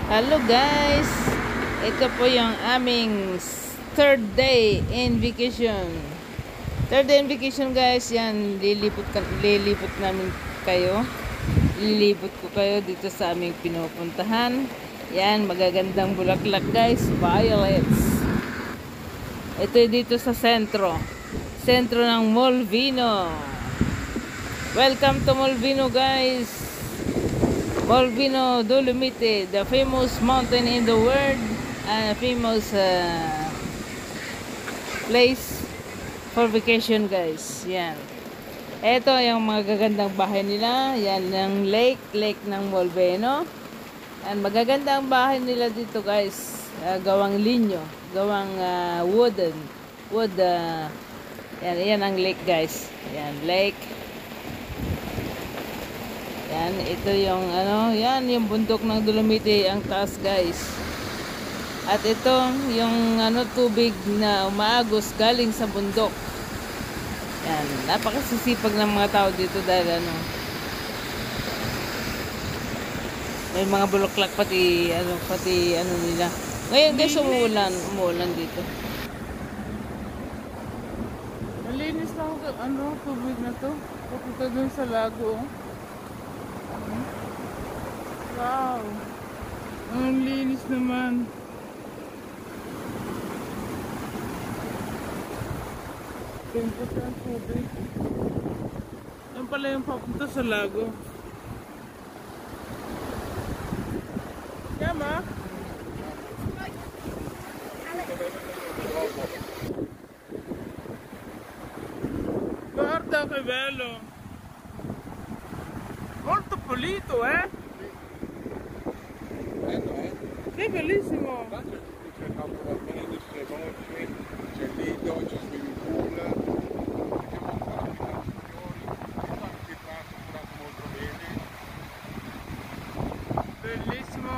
Hello guys! Ito po yung aming third day in vacation. Third day in vacation guys. Yan, lilipot namin kayo. Lilipot ko kayo dito sa aming pinupuntahan. Yan, magagandang bulaklak guys. Violets. Ito dito sa sentro. Sentro ng Molvino. Welcome to Molvino guys. Molvino Dolomite, the famous mountain in the world, famous place for vacation guys. Yan. Ito yung mga gagandang bahay nila. Yan yung lake ng Molvino. And magaganda ang bahay nila dito guys. Gawang linyo, gawang wood. Yan ang lake guys. Yan, lake. Yan, ito yung yan yung bundok ng Dolomite, ang taas guys. At ito yung tubig na umaagos galing sa bundok. Yan, napakasisipag ng mga tao dito dahil may mga bulaklak pati nila. Ngayon guys, umuulan dito. Malinis lang tubig na to. Papunta dun sa lago. Wow! Ang linis naman. Pimpot ang tubig. Yan pala yung papunta sa lago. Yama? Guarda che bello! Molto pulito, eh? Che bellissimo! C'è il campo da bene, c'è il lido, c'è il swimming pool, andiamo ancora a fare che passa curato molto bene. Bellissimo!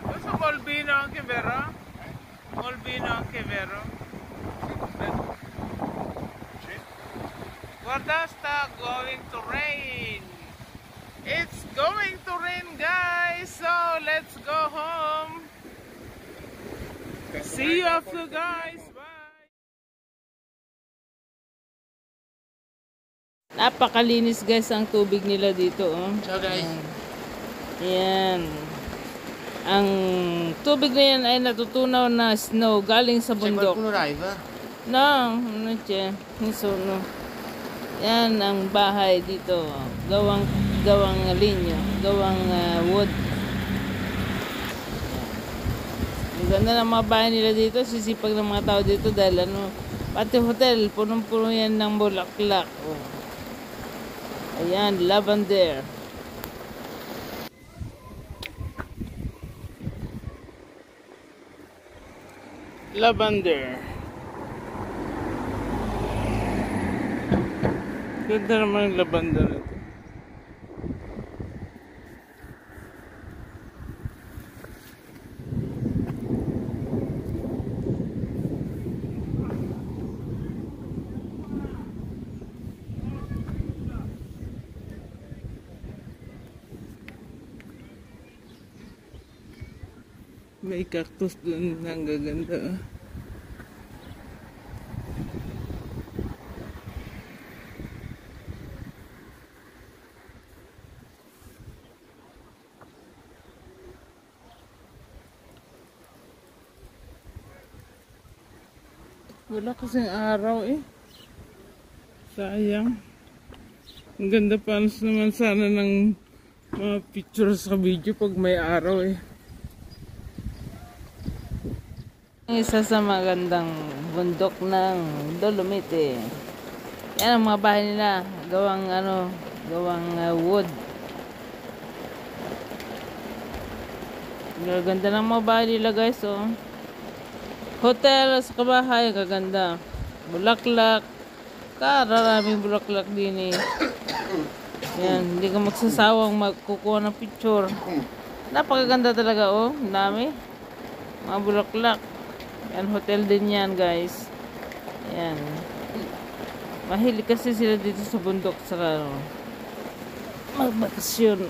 Questo Molvino anche vero? Molvino anche vero? Sì. Guarda, sta going to rain! It's going to rain guys, so let's go home. See you after guys, bye. Napakalinis guys ang tubig nila dito, oh. Ciao guys. Yan. Ang tubig na yan ay natutunaw na snow galing sa bundok. C'è qualcuno live? No, non c'è. Nessuno. Yan ang bahay dito. Gawang linyo, gawang wood. Ang ganda ng mga bahay nila dito, sisipag ng mga tao dito dahil pati hotel, punong-puno yan ng bulaklak. Oh. Ayan, lavender. Lavender. Ganda naman yung lavender ito. May cactus dun, ang gaganda. Wala kasing araw eh. Sayang. Ang ganda pa naman sana ng mga pictures sa video pag may araw eh. Isa sa magandang bundok ng Dolomite. Yan ang mga bahay nila. Gawang wood. Gaganda ng mga bahay nila guys, oh. Hotel sa kabahay, kaganda. Bulaklak. Kararaming bulaklak din eh. Yan, hindi ka magsasawang magkukuha ng picture. Napakaganda talaga, oh. Dami. Mga bulaklak. Yan, hotel din yan, guys. Yan. Mahilig kasi sila dito sa bundok sa magbakasyon.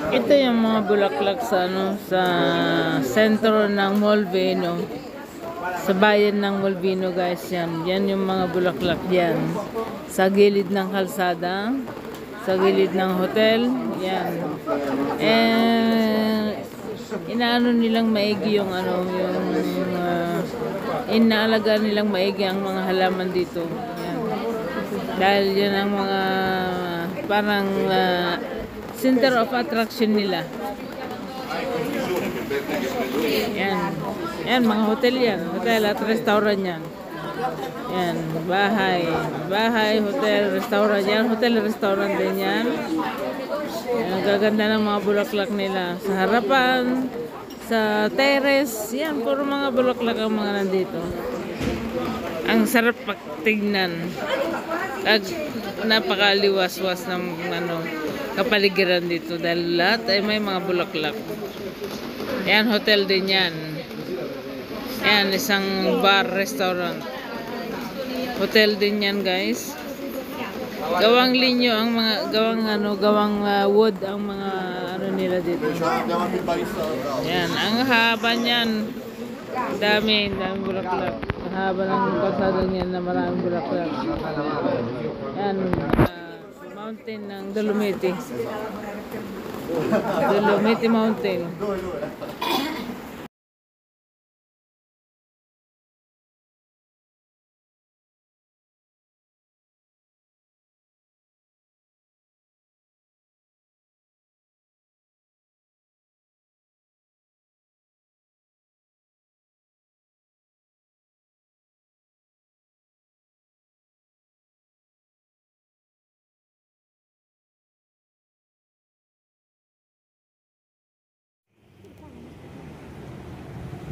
Ito yung mga bulaklak sa ano, sa sentro ng Molveno. Sa bayan ng Molveno, guys, yan. Yan yung mga bulaklak diyan. Sa gilid ng kalsada, sa gilid ng hotel, yan. Inaano nilang maigi yung ano, yung inaalaga nilang maigi ang mga halaman dito. Yan. Dahil yan ang mga parang center of attraction nila. Yan. Yan, mga hotel yan. Hotel at restaurant yan. Yan, bahay. Bahay, hotel, restaurant yan. Hotel, restaurant din yan. Yan, ang gaganda ng mga bulaklak nila. Sa harapan, sa terrace, yan, puro mga bulaklak ang mga nandito. Ang sarap pagtignan. Napakaliwas-was ng ano, kapaligiran dito dahil lahat ay may mga bulaklak. Yan, hotel din yan. Yan, isang bar, restaurant. Hotel din yan, guys. Gawang linyo ang mga gawang wood ang mga ano nila dito. Yan, ang haba niyan. Daming bulaklak. Ang haba ng kalsada niyan na maraming bulaklak. Yan, mountain ng Dolomiti. Dolomiti Mountain.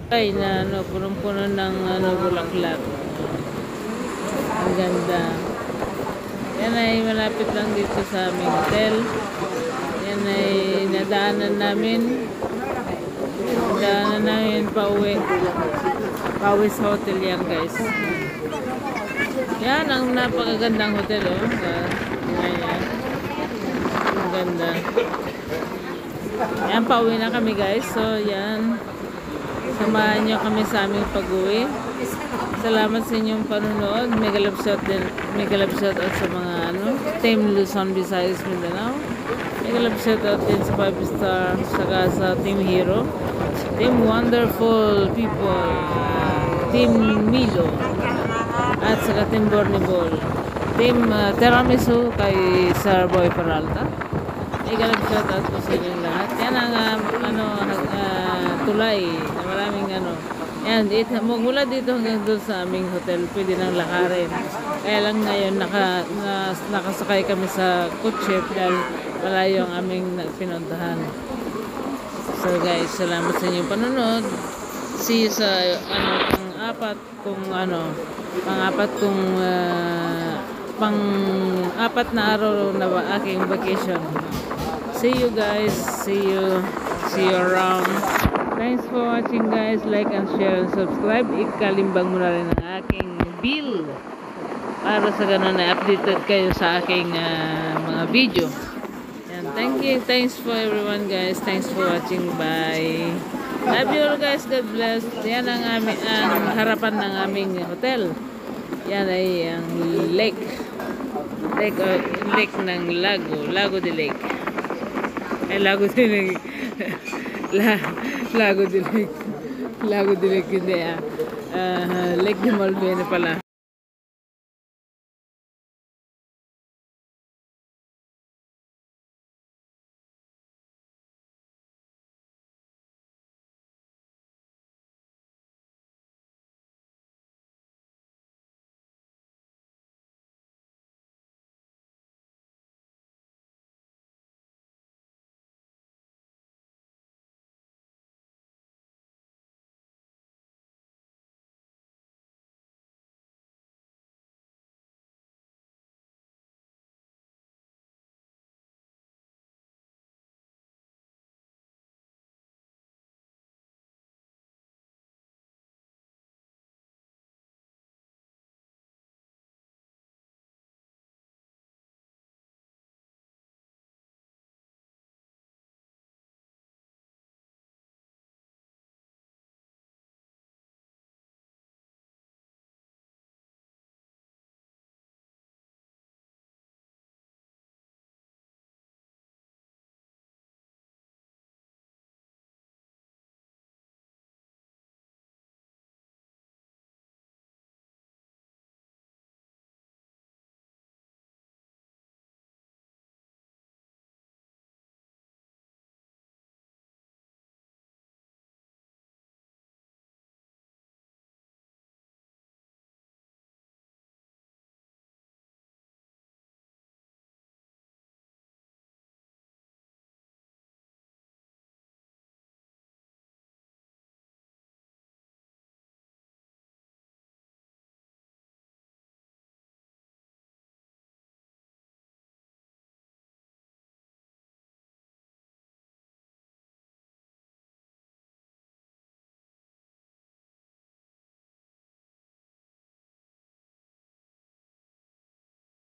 Ay na ano, punong-puno ng ano, bulaklak. Ang ganda. Yan ay malapit lang dito sa aming hotel. Yan ay nadaanan namin. Nadaanan namin pauwi. Pawis Hotel yan, guys. Yan ang napakagandang hotel, oh. Ayan. Ang ganda. Yan, pauwi na kami, guys. So, yan. Samahan nyo kami sa aming pag-uwi. Salamat sa inyong panunood. Mega love shout out sa mga ano, Team Luzon, Visayas, Mindanao. Mega love shout out din sa 5 star, saka sa Team Hero, Team Wonderful People, Team Milo, at saka Team Bornibol, Team Tiramisu kay Sir Boy Peralta. Mega love shout out po sa inyong lahat. Yan ang tulay na maraming ano. Yan, mula dito hanggang doon sa aming hotel, pwede nang lakarin. Kaya lang ngayon nakasakay kami sa kutse dahil malayo ang aming pinuntahan. So guys, salamat sa inyong panonood. See you sa pang-apat na araw na aking vacation. See you guys. See you around. Thanks for watching, guys. Like and share and subscribe. Ikalimbang mo na rin ang aking bill para sa ganun na updated kayo sa aking mga video. And thank you. Thanks for everyone, guys. Thanks for watching. Bye. Love you all, guys. God bless. Yan ang harapan ng aming hotel. Yan ay ang lake ng Lago de Lake. Lago de Lake. Lago de Lake. Lago de Lake, hindi Lake de Molveno pala.